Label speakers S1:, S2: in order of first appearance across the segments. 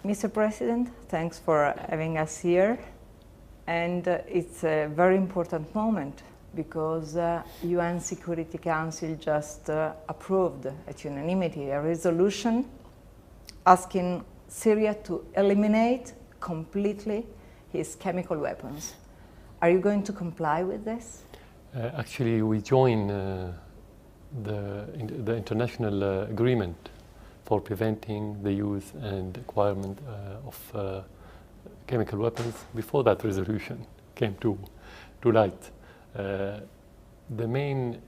S1: Mr. President, thanks for having us here. And it's a very important moment because UN Security Council just approved at unanimity a resolution asking Syria to eliminate completely its chemical weapons. Are you going to comply with this?
S2: Actually, we join the international agreement for preventing the use and acquirement of chemical weapons before that resolution came to light. The main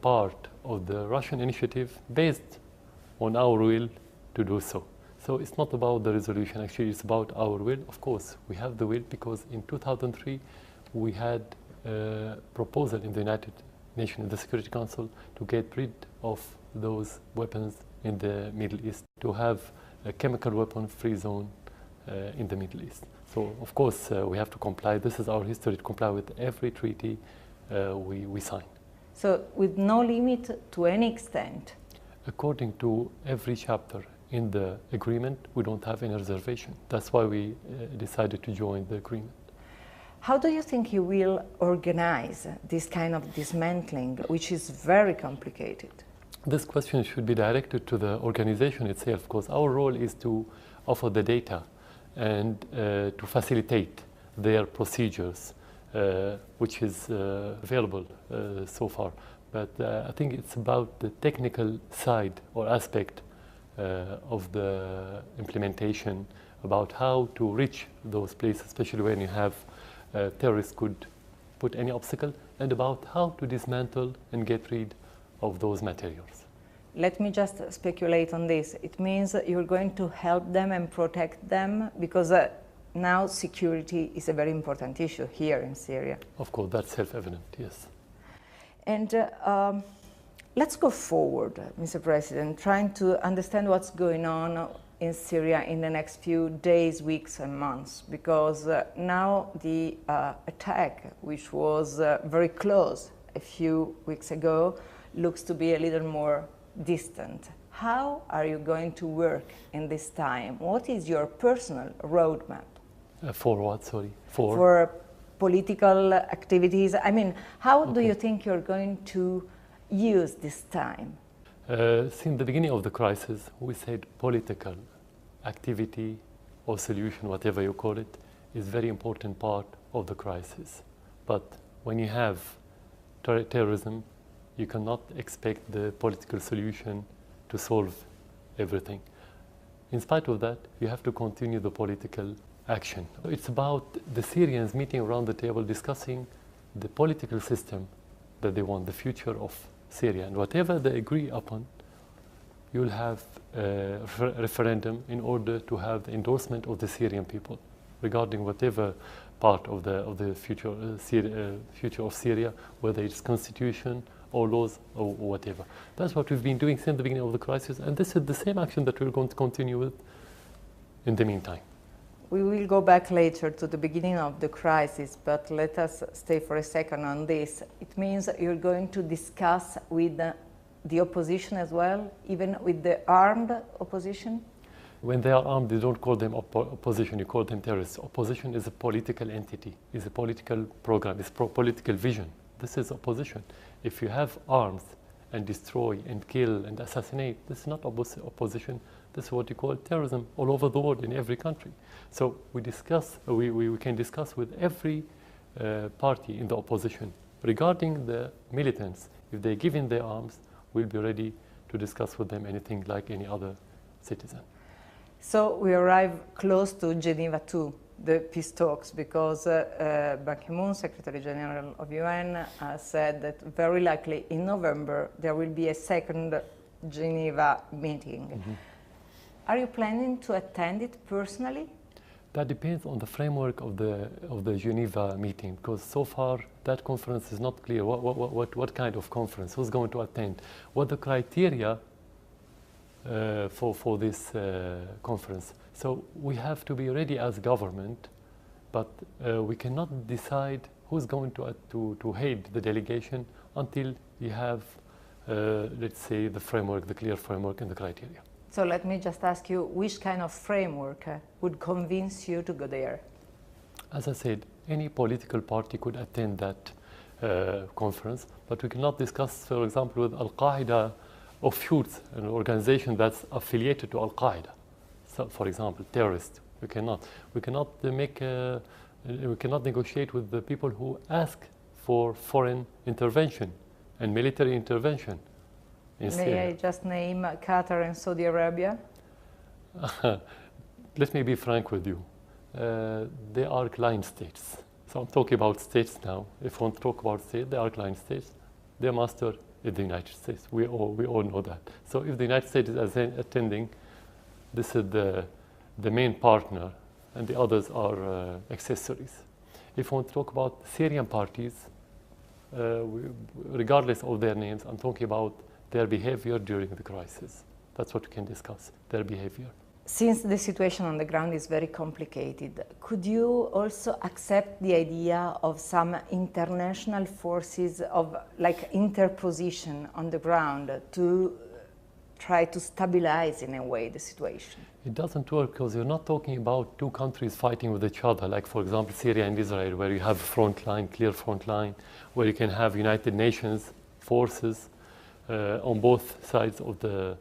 S2: part of the Russian initiative based on our will to do so. So it's not about the resolution, actually it's about our will. Of course, we have the will because in 2003 we had a proposal in the United Nations, in the Security Council, to get rid of those weapons in the Middle East, to have a chemical weapon free zone in the Middle East. So of course we have to comply. This is our history, to comply with every treaty we sign.
S1: So with no limit to any extent?
S2: According to every chapter in the agreement, we don't have any reservation. That's why we decided to join the agreement.
S1: How do you think you will organize this kind of dismantling, which is very complicated?
S2: This question should be directed to the organization itself, because our role is to offer the data and to facilitate their procedures, which is available so far. But I think it's about the technical side or aspect of the implementation, about how to reach those places, especially when you have terrorists could put any obstacle, and about how to dismantle and get rid of those materials.
S1: Let me just speculate on this. It means that you're going to help them and protect them because now security is a very important issue here in Syria.
S2: Of course, that's self-evident, yes.
S1: And let's go forward, Mr. President, trying to understand what's going on in Syria in the next few days, weeks and months, because now the attack, which was very close a few weeks ago, looks to be a little more distant. How are you going to work in this time? What is your personal roadmap?
S2: For what, sorry?
S1: For political activities. I mean, how do you think you're going to use this time?
S2: Since the beginning of the crisis, we said political activity or solution, whatever you call it, is a very important part of the crisis. But when you have terrorism, you cannot expect the political solution to solve everything. In spite of that, you have to continue the political action. It's about the Syrians meeting around the table, discussing the political system that they want, the future of Syria. And whatever they agree upon, you'll have a referendum in order to have the endorsement of the Syrian people regarding whatever part of the future of Syria, whether it's constitution or laws or whatever. That's what we've been doing since the beginning of the crisis, and this is the same action that we're going to continue with in the meantime.
S1: We will go back later to the beginning of the crisis, but let us stay for a second on this. It means that you're going to discuss with the opposition as well, even with the armed opposition?
S2: When they are armed, you don't call them opposition, you call them terrorists. Opposition is a political entity, is a political program, is political vision. This is opposition. If you have arms and destroy and kill and assassinate, this is not opposition. This is what you call terrorism all over the world in every country. So we can discuss with every party in the opposition. Regarding the militants, if they give in their arms, we'll be ready to discuss with them anything like any other citizen.
S1: So we arrive close to Geneva II, the peace talks, because Ban Ki-moon, Secretary General of UN, said that very likely in November there will be a second Geneva meeting. Mm-hmm. Are you planning to attend it personally?
S2: That depends on the framework of the Geneva meeting, because so far that conference is not clear. What kind of conference? Who's going to attend? What the criteria for this conference? So we have to be ready as government, but we cannot decide who's going to head the delegation until you have, let's say, the framework, the clear framework and the criteria.
S1: So let me just ask you, which kind of framework would convince you to go there?
S2: As I said, any political party could attend that conference, but we cannot discuss, for example, with Al-Qaeda offshoots, an organization that's affiliated to Al-Qaeda. So, for example, terrorists. We cannot negotiate with the people who ask for foreign intervention and military intervention in Syria.
S1: May I just name Qatar and Saudi Arabia?
S2: Let me be frank with you. They are client states. So I'm talking about states now. If we want to talk about states, they are client states. Their master is the United States. We all know that. So if the United States is attending, this is the main partner, and the others are accessories. If we want to talk about Syrian parties, regardless of their names, I'm talking about their behavior during the crisis. That's what we can discuss, their behavior.
S1: Since the situation on the ground is very complicated, could you also accept the idea of some international forces of like interposition on the ground to try to stabilize in a way the situation?
S2: It doesn't work because you're not talking about two countries fighting with each other, like for example Syria and Israel, where you have a front line, clear front line, where you can have United Nations forces on both sides of the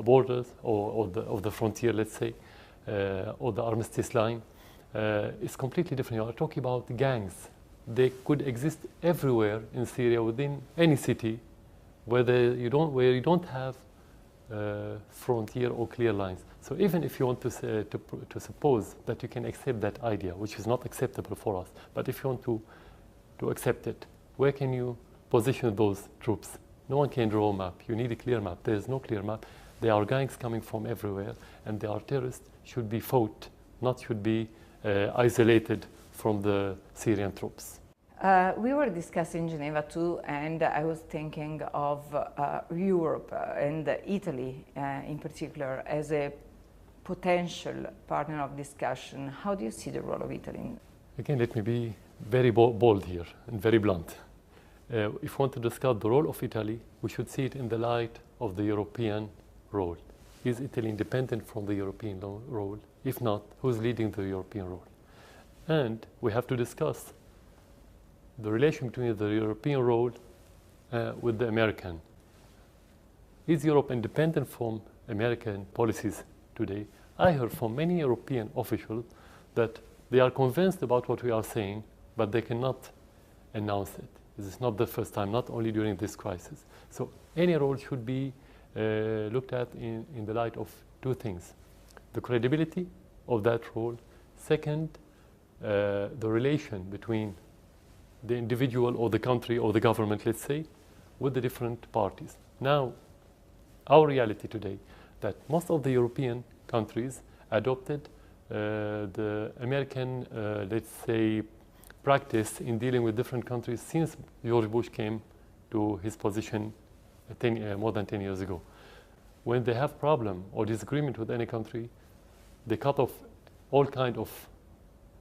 S2: borders or the frontier, let's say, or the armistice line. It's completely different. You are talking about gangs. They could exist everywhere in Syria, within any city, where you don't have frontier or clear lines. So even if you want to suppose that you can accept that idea, which is not acceptable for us, but if you want to accept it, where can you position those troops? No one can draw a map. You need a clear map. There is no clear map. There are gangs coming from everywhere, and they are terrorists, should be fought, not should be isolated from the Syrian troops.
S1: We were discussing Geneva too, and I was thinking of Europe and Italy in particular as a potential partner of discussion. How do you see the role of Italy?
S2: Again, let me be very bold here and very blunt. If we want to discuss the role of Italy, we should see it in the light of the European role. Is Italy independent from the European role? If not, who's leading the European role? And we have to discuss the relation between the European role with the American. Is Europe independent from American policies today? I heard from many European officials that they are convinced about what we are saying, but they cannot announce it. This is not the first time, not only during this crisis. So any role should be looked at in the light of two things: the credibility of that role. Second, the relation between the individual or the country or the government, let's say, with the different parties. Now, our reality today, that most of the European countries adopted the American, let's say, practice in dealing with different countries since George Bush came to his position more than 10 years ago. When they have problem or disagreement with any country, they cut off all kind of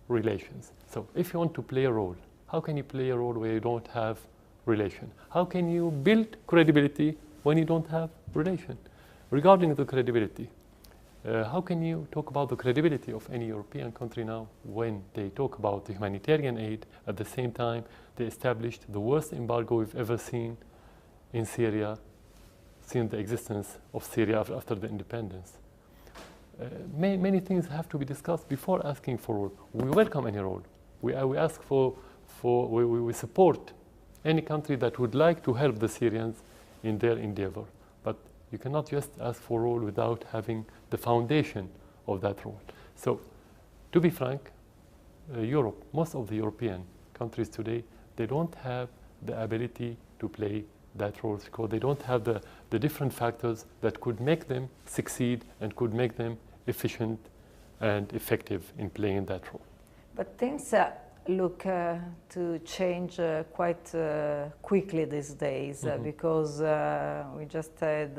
S2: relations. So if you want to play a role, how can you play a role where you don't have relation? How can you build credibility when you don't have relation? Regarding the credibility, how can you talk about the credibility of any European country now when they talk about the humanitarian aid, at the same time they established the worst embargo we've ever seen in Syria since the existence of Syria after the independence? Many things have to be discussed before asking for role. We welcome any role. We ask we support any country that would like to help the Syrians in their endeavor. But you cannot just ask for role without having the foundation of that role. So, to be frank, Europe, most of the European countries today, they don't have the ability to play that role because they don't have the different factors that could make them succeed and could make them efficient and effective in playing that role.
S1: But things look to change quite quickly these days because we just had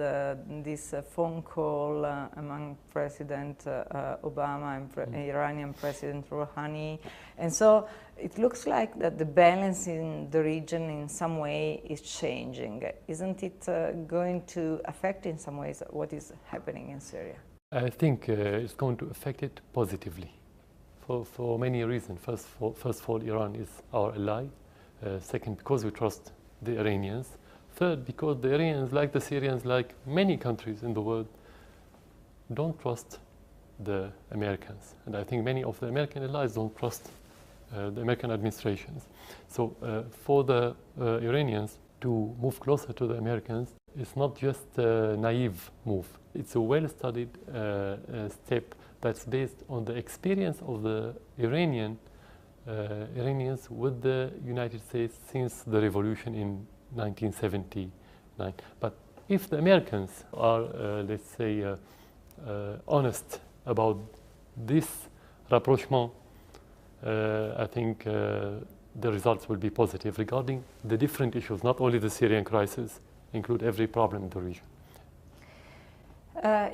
S1: this phone call among President Obama and Iranian President Rouhani, and so it looks like that the balance in the region in some way is changing. Isn't it going to affect in some ways what is happening in Syria?
S2: I think it's going to affect it positively for many reasons. First of all, Iran is our ally. Second, because we trust the Iranians. Third, because the Iranians, like the Syrians, like many countries in the world, don't trust the Americans. And I think many of the American allies don't trust the American administrations. So for the Iranians to move closer to the Americans, it's not just a naive move. It's a well-studied step that's based on the experience of the Iranians with the United States since the revolution in 1979. But if the Americans are, let's say, honest about this rapprochement, I think the results will be positive regarding the different issues, not only the Syrian crisis, include every problem in the region.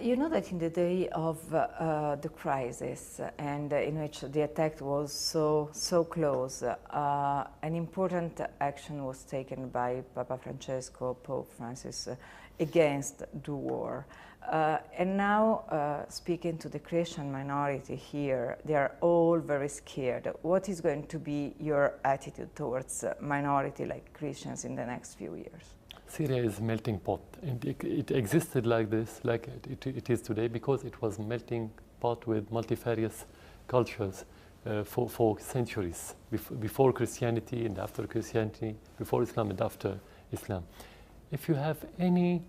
S1: You know that in the day of the crisis and in which the attack was so close, an important action was taken by Papa Francesco, Pope Francis, against the war. And now, speaking to the Christian minority here, they are all very scared. What is going to be your attitude towards minority like Christians in the next few years?
S2: Syria is a melting pot, and it existed like this, like it is today, because it was a melting pot with multifarious cultures for centuries, before Christianity and after Christianity, before Islam and after Islam. If you have any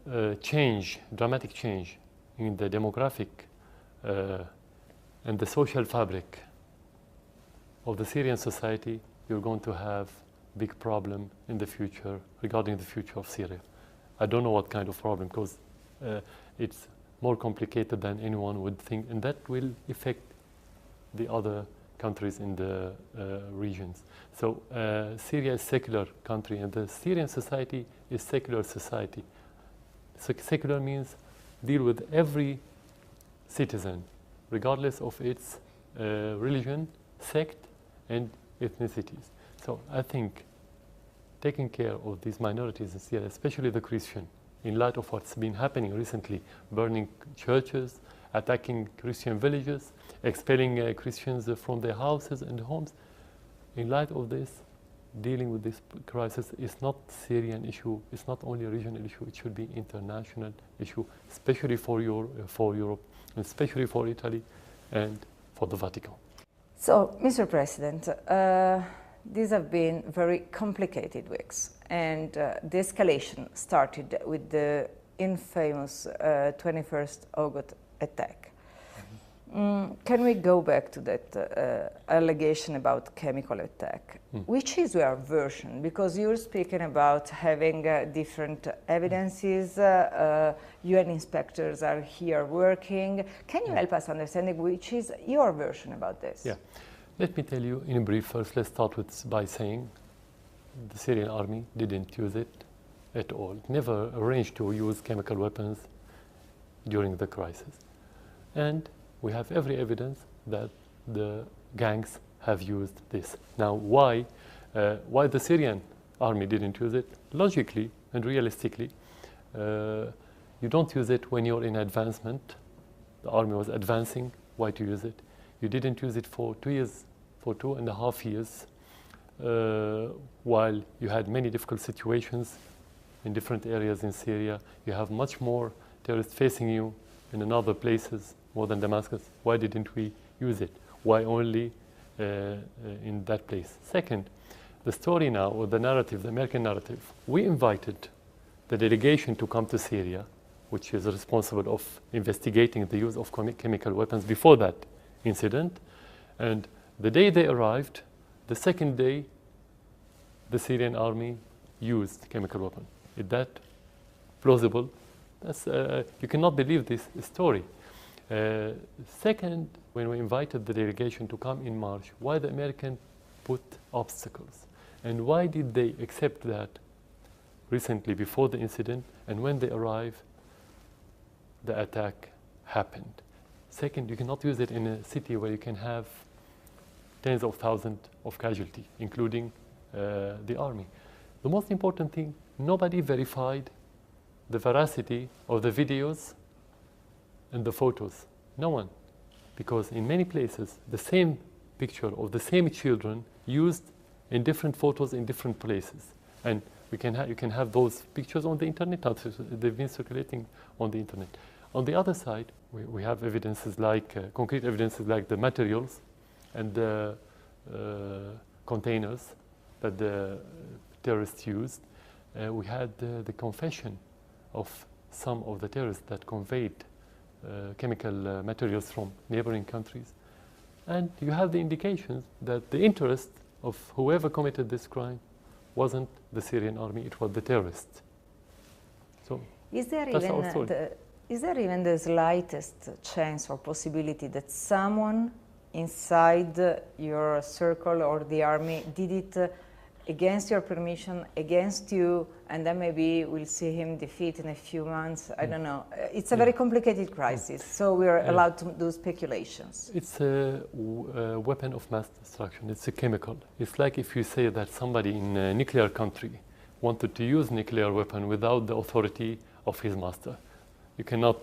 S2: dramatic change in the demographic and the social fabric of the Syrian society, you're going to have big problem in the future regarding the future of Syria. I don't know what kind of problem, because it's more complicated than anyone would think, and that will affect the other countries in the regions. So Syria is a secular country, and the Syrian society is secular society. So secular means deal with every citizen, regardless of its religion, sect, and ethnicities. So I think taking care of these minorities in Syria, especially the Christian, in light of what's been happening recently, burning churches, attacking Christian villages, expelling Christians from their houses and homes, in light of this, dealing with this crisis is not Syrian issue, it's not only a regional issue, it should be international issue, especially for Europe, and especially for Italy and for the Vatican.
S1: So, Mr. President, these have been very complicated weeks, and the escalation started with the infamous 21st August attack. Can we go back to that allegation about chemical attack? Which is your version? Because you're speaking about having different evidences, UN inspectors are here working. Can you help us understanding which is your version about this?
S2: Yeah. Let me tell you in brief first. Let's start by saying the Syrian army didn't use it at all. It never arranged to use chemical weapons during the crisis. And we have every evidence that the gangs have used this. Now, why the Syrian army didn't use it? Logically and realistically, you don't use it when you're in advancement. The army was advancing. Why to use it? You didn't use it for 2 years, for 2.5 years, while you had many difficult situations in different areas in Syria. You have much more terrorists facing you in other places, more than Damascus. Why didn't we use it? Why only in that place? Second, the story now, or the narrative, the American narrative, we invited the delegation to come to Syria, which is responsible of investigating the use of chemical weapons before that incident. And the day they arrived, the second day, the Syrian army used chemical weapons. Is that plausible? You cannot believe this story. Second, when we invited the delegation to come in March, why the Americans put obstacles? And why did they accept that recently before the incident, and when they arrived, the attack happened? Second, you cannot use it in a city where you can have tens of thousands of casualties, including the army. The most important thing, nobody verified the veracity of the videos and the photos. No one. Because in many places, the same picture of the same children used in different photos in different places. And you can have those pictures on the internet. They've been circulating on the internet. On the other side, we have evidences like, concrete evidences like the materials and the containers that the terrorists used. We had the confession of some of the terrorists that conveyed chemical materials from neighboring countries. And you have the indications that the interest of whoever committed this crime wasn't the Syrian army, it was the terrorists. So
S1: is there
S2: that's
S1: even the slightest chance or possibility that someone inside your circle or the army did it against your permission, against you, and then maybe we'll see him defeat in a few months? I don't know. It's a very complicated crisis, so we are allowed to do speculations.
S2: It's a weapon of mass destruction. It's a chemical. It's like if you say that somebody in a nuclear country wanted to use nuclear weapon without the authority of his master. You cannot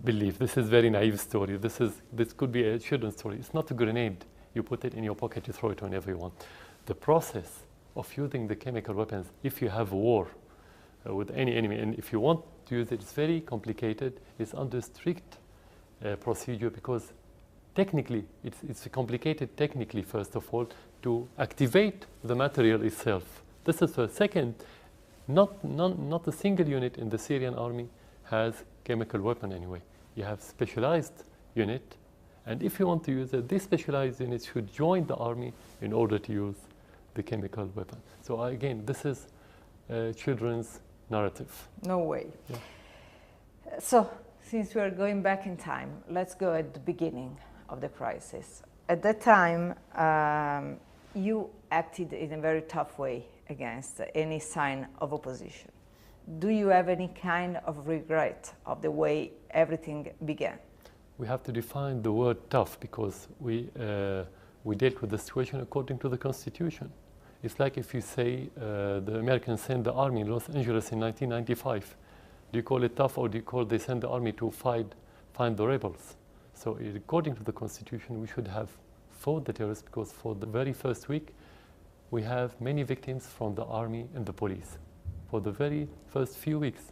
S2: believe. This is a very naive story. This could be a children's story. It's not a grenade. You put it in your pocket, you throw it whenever you want. The process of using the chemical weapons, if you have a war with any enemy, and if you want to use it, it's very complicated. It's under strict procedure because technically, it's complicated technically, first of all, to activate the material itself. This is the second. Not a single unit in the Syrian army has chemical weapon anyway. You have specialized unit, and if you want to use it, this specialized unit should join the army in order to use the chemical weapon. So again, this is children's narrative.
S1: No way.
S2: Yeah.
S1: So, since we are going back in time, let's go at the beginning of the crisis. At that time, you acted in a very tough way against any sign of opposition. Do you have any kind of regret of the way everything began?
S2: We have to define the word tough because we dealt with the situation according to the Constitution. It's like if you say the Americans sent the army in Los Angeles in 1995. Do you call it tough, or do you call they sent the army to find the rebels? So according to the Constitution, we should have fought the terrorists because for the very first week, we have many victims from the army and the police for the very first few weeks.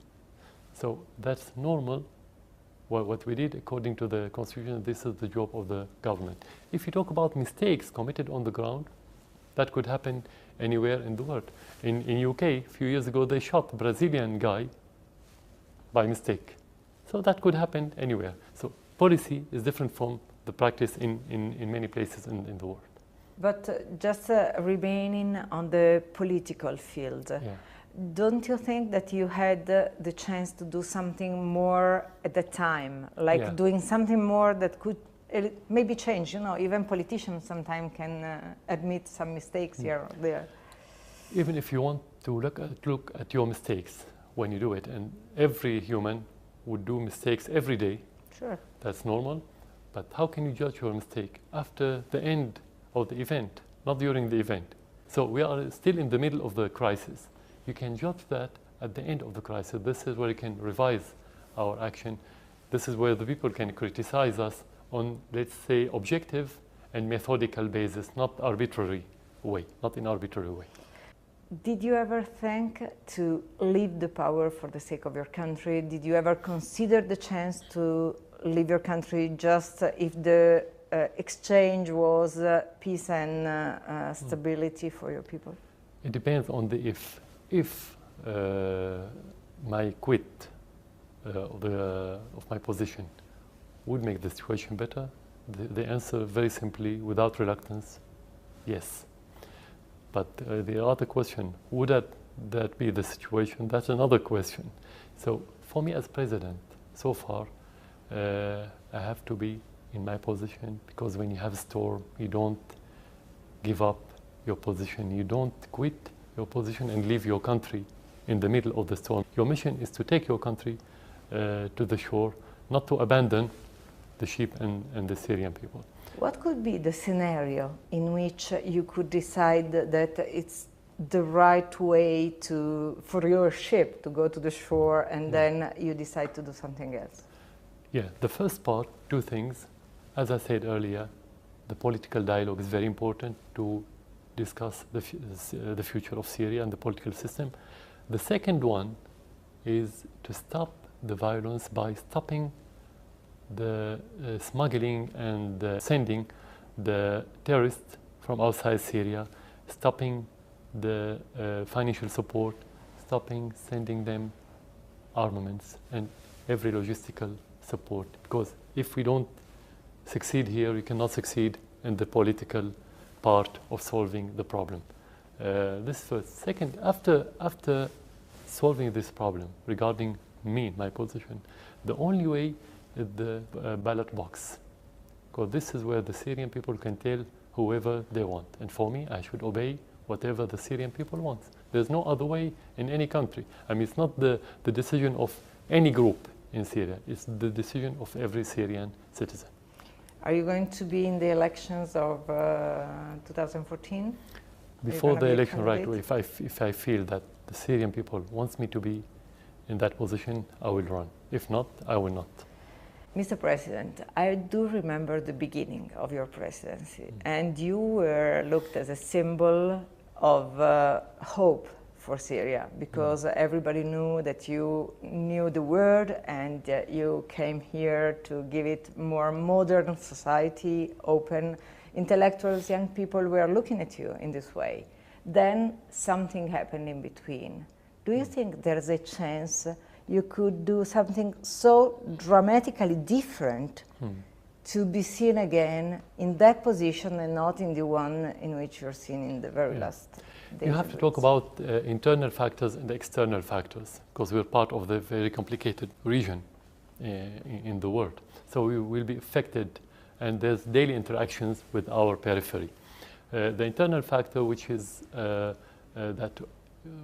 S2: So that's normal. What we did according to the Constitution, this is the job of the government. If you talk about mistakes committed on the ground, that could happen anywhere in the world. In UK, a few years ago, they shot a Brazilian guy by mistake. So that could happen anywhere. So policy is different from the practice in many places in the world.
S1: But just remaining on the political field, don't you think that you had the chance to do something more at the time, like doing something more that could maybe change? You know, even politicians sometimes can admit some mistakes here or there.
S2: Even if you want to look at your mistakes when you do it, and every human would do mistakes every day.
S1: Sure.
S2: That's normal. But how can you judge your mistake after the end of the event, not during the event? So we are still in the middle of the crisis. You can judge that at the end of the crisis. This is where you can revise our action. This is where the people can criticize us on, let's say, objective and methodical basis, not arbitrary way, not in arbitrary way.
S1: Did you ever think to leave the power for the sake of your country? Did you ever consider the chance to leave your country just if the exchange was peace and stability for your people?
S2: It depends on the if. If my quit of my position would make the situation better, the answer very simply, without reluctance, yes. But the other question, would that be the situation? That's another question. So for me as president, so far, I have to be in my position, because when you have a storm, you don't give up your position. You don't quit your position and leave your country in the middle of the storm. Your mission is to take your country to the shore, not to abandon the sheep and the Syrian people.
S1: What could be the scenario in which you could decide that it's the right way for your ship to go to the shore, and then you decide to do something else?
S2: Yeah, the first part, two things. As I said earlier, the political dialogue is very important to discuss the future of Syria and the political system. The second one is to stop the violence by stopping the smuggling and sending the terrorists from outside Syria, stopping the financial support, stopping sending them armaments and every logistical support. Because if we don't succeed here, we cannot succeed in the political part of solving the problem. This first. Second, after solving this problem regarding me, my position, the only way is the ballot box. Because this is where the Syrian people can tell whoever they want. And for me, I should obey whatever the Syrian people want. There's no other way in any country. I mean, it's not the decision of any group in Syria. It's the decision of every Syrian citizen.
S1: Are you going to be in the elections of 2014?
S2: Before the election, right away, if I feel that the Syrian people wants me to be in that position, I will run. If not, I will not.
S1: Mr. President, I do remember the beginning of your presidency, and you were looked as a symbol of hope for Syria, because everybody knew that you knew the word and you came here to give it more modern society, open. Intellectuals, young people were looking at you in this way. Then something happened in between. Do you think there's a chance you could do something so dramatically different to be seen again in that position and not in the one in which you're seen in the very last days?
S2: You have to talk about internal factors and external factors, because we're part of the very complicated region in the world. So we will be affected, and there's daily interactions with our periphery. The internal factor, which is that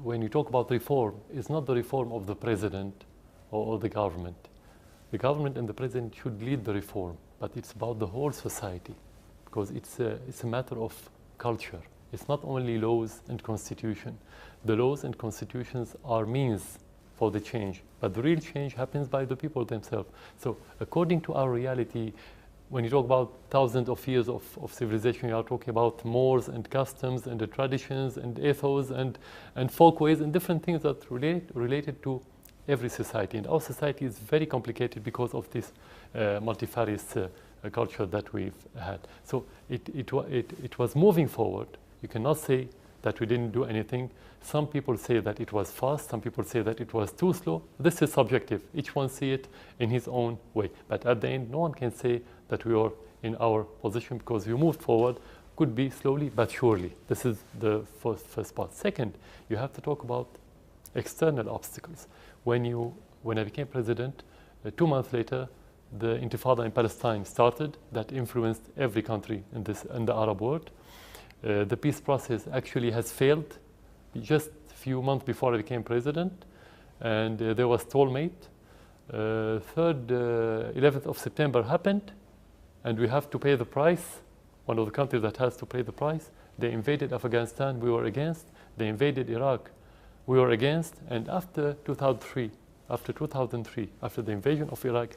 S2: when you talk about reform, it's not the reform of the president or the government. The government and the president should lead the reform, but it's about the whole society, because it's a matter of culture. It's not only laws and constitution. The laws and constitutions are means for the change, but the real change happens by the people themselves. So according to our reality, when you talk about thousands of years of civilization, you are talking about mores and customs and the traditions and ethos and folkways and different things that related to every society. And our society is very complicated because of this multifarious culture that we've had. So it was moving forward. You cannot say that we didn't do anything. Some people say that it was fast. Some people say that it was too slow. This is subjective. Each one sees it in his own way. But at the end, no one can say that we are in our position, because we moved forward, could be slowly but surely. This is the first part. Second, you have to talk about external obstacles. When I became president, 2 months later, the Intifada in Palestine started. That influenced every country in the Arab world. The peace process actually has failed just a few months before I became president, and there was stalemate. 11th of September happened, and we have to pay the price. One of the countries that has to pay the price. They invaded Afghanistan, we were against. They invaded Iraq, we were against. And after 2003, after the invasion of Iraq,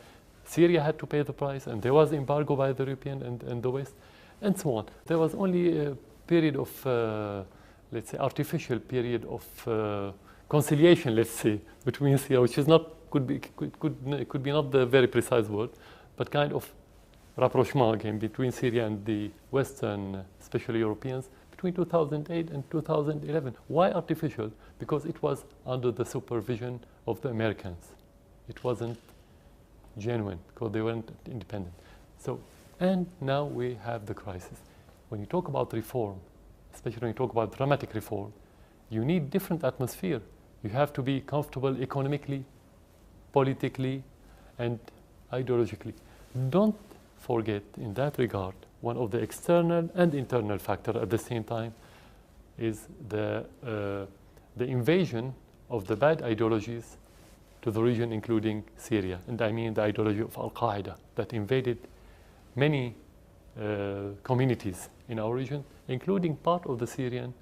S2: Syria had to pay the price, and there was embargo by the European and the West, and so on. There was only a period of, let's say, artificial period of conciliation, let's say, between Syria, which is not could be not the very precise word, but kind of rapprochement again between Syria and the Western, especially Europeans, between 2008 and 2011. Why artificial? Because it was under the supervision of the Americans. It wasn't genuine, because they weren't independent. So, and now we have the crisis. When you talk about reform, especially when you talk about dramatic reform, you need different atmosphere. You have to be comfortable economically, politically, and ideologically. Don't forget, in that regard, one of the external and internal factors at the same time is the invasion of the bad ideologies to the region, including Syria. And I mean the ideology of Al-Qaeda that invaded many communities in our region, including part of the Syrian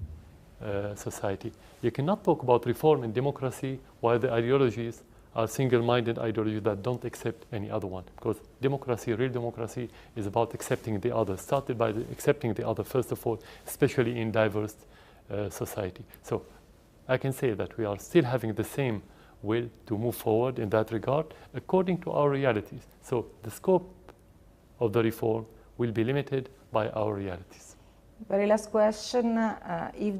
S2: society. You cannot talk about reform and democracy while the ideologies are single-minded ideologies that don't accept any other one. Because democracy, real democracy, is about accepting the other. Started by accepting the other, first of all, especially in diverse society. So I can say that we are still having the same will to move forward in that regard according to our realities. So the scope of the reform will be limited by our realities.
S1: Very last question. If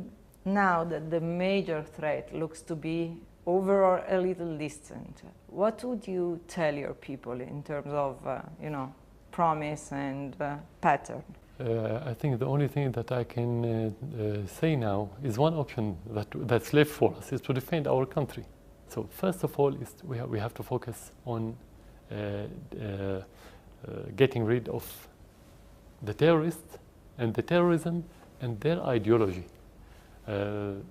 S1: now that the major threat looks to be over or a little distant, what would you tell your people in terms of, promise and pattern?
S2: I think the only thing that I can say now is one option that's left for us is to defend our country. So first of all, we have to focus on getting rid of the terrorists and the terrorism and their ideology.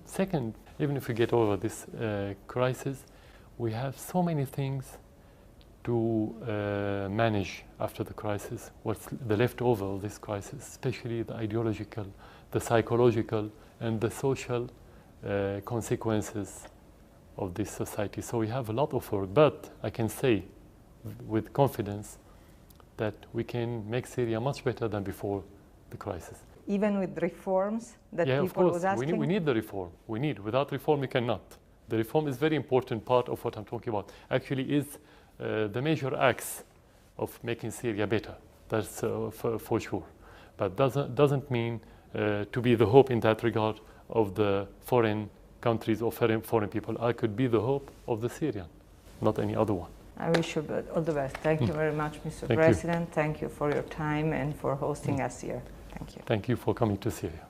S2: Second, even if we get over this crisis, we have so many things to manage after the crisis, what's the leftover of this crisis, especially the ideological, the psychological, and the social consequences of this society. So we have a lot of work, but I can say with confidence that we can make Syria much better than before the crisis.
S1: Even with reforms that
S2: yeah,
S1: people was asking?
S2: Yeah, of course. We need the reform. We need. Without reform, we cannot. The reform is a very important part of what I'm talking about. Actually is the major axe of making Syria better. That's for sure. But doesn't mean to be the hope in that regard of the foreign countries or foreign people. I could be the hope of the Syrian, not any other one.
S1: I wish you all the best. Thank you very much, Mr. President. Thank you for your time and for hosting us here. Thank you.
S2: Thank you for coming to Syria.